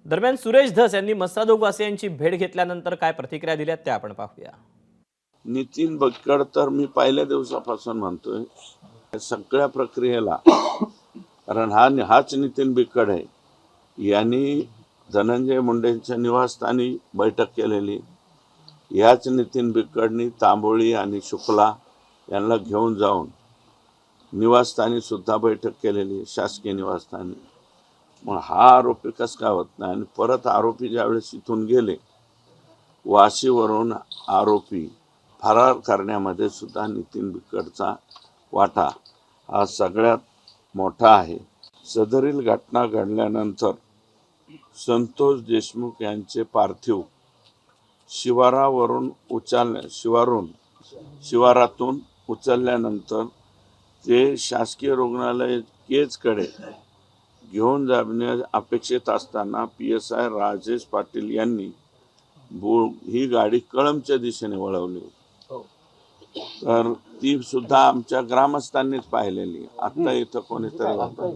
दरम्यान सुरेश धस यांनी मस्सादोगवासियांची भेट घेतल्यानंतर काय प्रतिक्रिया दिल्या त्या आपण पाहूया। नितीन बक्कड तर मी पहिल्या दिवसापासून म्हणतोय सगळ्या प्रक्रियेला, कारण हाच नितीन बिक्कड आहे। यांनी धनंजय मुंडेंच्या निवासस्थानी बैठक केलेली, याच नितीन बिक्कडनी तांबोळी आणि शुक्ला यांना घेऊन जाऊन निवासस्थानी सुद्धा बैठक केलेली, शासकीय निवासस्थानी। मग हा आरोपी कसं काय होत नाही? आणि परत आरोपी ज्यावेळेस इथून गेले वाशीवरून, आरोपी फरार करण्यामध्ये सुद्धा नितीन बिक्कडचा वाटा हा सगळ्यात मोठा आहे। सदरील घटना घडल्यानंतर संतोष देशमुख यांचे पार्थिव शिवारातून उचलल्यानंतर ते शासकीय रुग्णालय केजकडे घेऊन जाणे अपेक्षित असताना PSI राजेश पाटील यांनी ही गाडी कळंबच्या दिशेने वळवली। तर ती सुद्धा आमच्या ग्रामस्थांनीच पाहिलेली। आता इथं कोणीतरी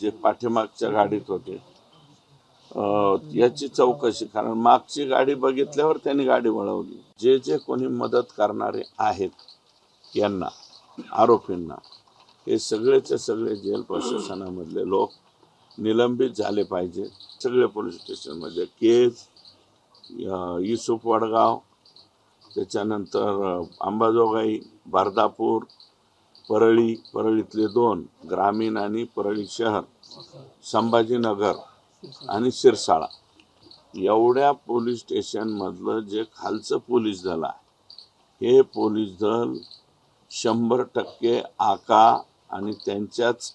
जे पाठीमागच्या गाडीत होते याची चौकशी, कारण मागची गाडी बघितल्यावर त्यांनी गाडी वळवली। जे कोणी मदत करणारे आहेत यांना, आरोपींना, हे सगळेचे सगळे जेल प्रशासनामधले लोक निलंबित झाले पाहिजे। सगळे पोलीस स्टेशनमध्ये केज, युसुफ वडगाव, त्याच्यानंतर अंबाजोगाई, बारदापूर, परळीतले 2 ग्रामीण आणि परळी शहर, संभाजीनगर आणि शिरसाळा, एवढ्या पोलीस स्टेशनमधलं जे खालचं पोलीस दल आहे, हे पोलीस दल 100% आका आणि त्यांच्याच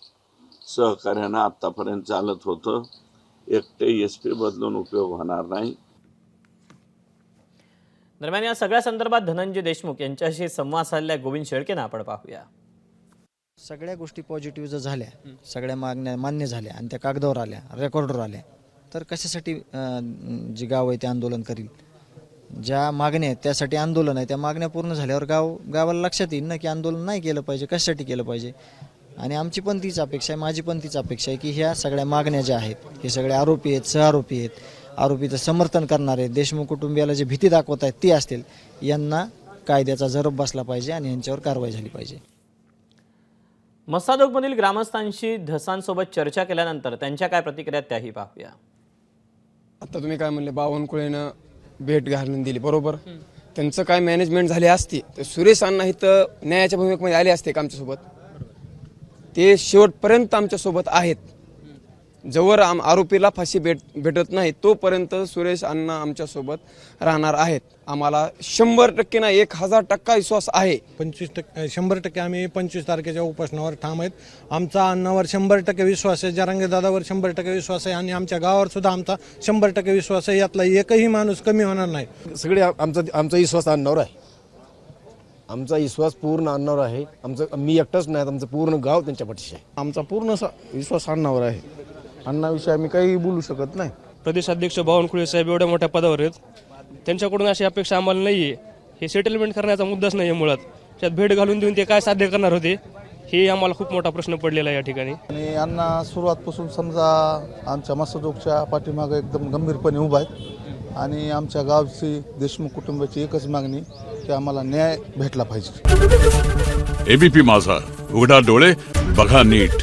सहकार्यानं आतापर्यंत चालत होतं। एकटे SP बदलून उपयोग होणार नाही। दरम्यान या सगळ्या संदर्भात धनंजय देशमुख यांच्याशी संवाद साधलाय गोविंद शेळकेंना आपण पाहूया। सगळ्या गोष्टी पॉझिटिव्ह जर झाल्या, सगळ्या मागण्या मान्य झाल्या आणि त्या कागदावर आल्या, रेकॉर्डवर आल्या, तर कशासाठी जी गाव आहे ते आंदोलन करील? ज्या मागण्या आहेत त्यासाठी आंदोलन आहे, त्या मागण्या पूर्ण झाल्यावर गावाला लक्षात येईल ना की आंदोलन नाही केलं पाहिजे, कशासाठी केलं पाहिजे। आणि आमची पण तीच अपेक्षा आहे, माझी पण तीच अपेक्षा आहे की ह्या सगळ्या मागण्या ज्या आहेत, हे सगळे आरोपी आहेत, सहआरोपी आहेत, आरोपीचं समर्थन करणारे देशमुख कुटुंबियाला जे भीती दाखवत आहेत ती असतील, यांना कायद्याचा जरब बसला पाहिजे आणि यांच्यावर कारवाई झाली पाहिजे। मस्सादोगमधील ग्रामस्थांशी धसांसोबत चर्चा केल्यानंतर त्यांच्या काय प्रतिक्रिया त्याही पाहूया। आता तुम्ही काय म्हणले, बावनकुळेनं भेट घालून दिली, बरोबर। त्यांचं काय मॅनेजमेंट झाली असती तर सुरेश अण्णा इथं न्यायाच्या भूमिकेमध्ये आले असते का आमच्यासोबत? ते शेवटपर्यंत आमच्यासोबत आहेत। जोवर आरोपीला फाशी भेटत नाही तोपर्यंत सुरेश अण्णा आमच्यासोबत राहणार आहेत। आम्हाला 100% ना 1000% विश्वास आहे। 100% आम्ही 25 तारखेच्या उपोषणावर ठाम आहेत। आमचा अण्णावर 100% विश्वास आहे, जरांगे दादावर 100% विश्वास आहे आणि आमच्या गावावर सुद्धा आमचा 100% विश्वास आहे। यातला एकही माणूस कमी होणार नाही। सगळे आमचा विश्वास अण्णावर आहे, आमचा विश्वास पूर्ण अण्णावर आहे। मी एकटाच नाही, आमचं पूर्ण गाव त्यांच्या पाठीशी आहे। आमचा पूर्ण विश्वास अण्णावर आहे। अण्णाविषयी आम्ही काही बोलू शकत नाही। प्रदेशाध्यक्ष बावनकुळे साहेब एवढ्या मोठ्या पदावर आहेत, त्यांच्याकडून अशी अपेक्षा आम्हाला नाही आहे। हे सेटलमेंट करण्याचा मुद्दाच नाही आहे मुळात। त्यात भेट घालून देऊन ते काय साध्य करणार होते हे आम्हाला खूप मोठा प्रश्न पडलेला आहे या ठिकाणी। आणि अण्णा सुरुवातपासून समजा आमच्या मस्सादोगच्या पाठीमागे एकदम गंभीरपणे उभा आहेत आणि आमच्या गावची देशमुख कुटुंबाची एकच मागणी की आम्हाला न्याय भेटला पाहिजे। ABP माझा, उघडा डोळे बघा नीट।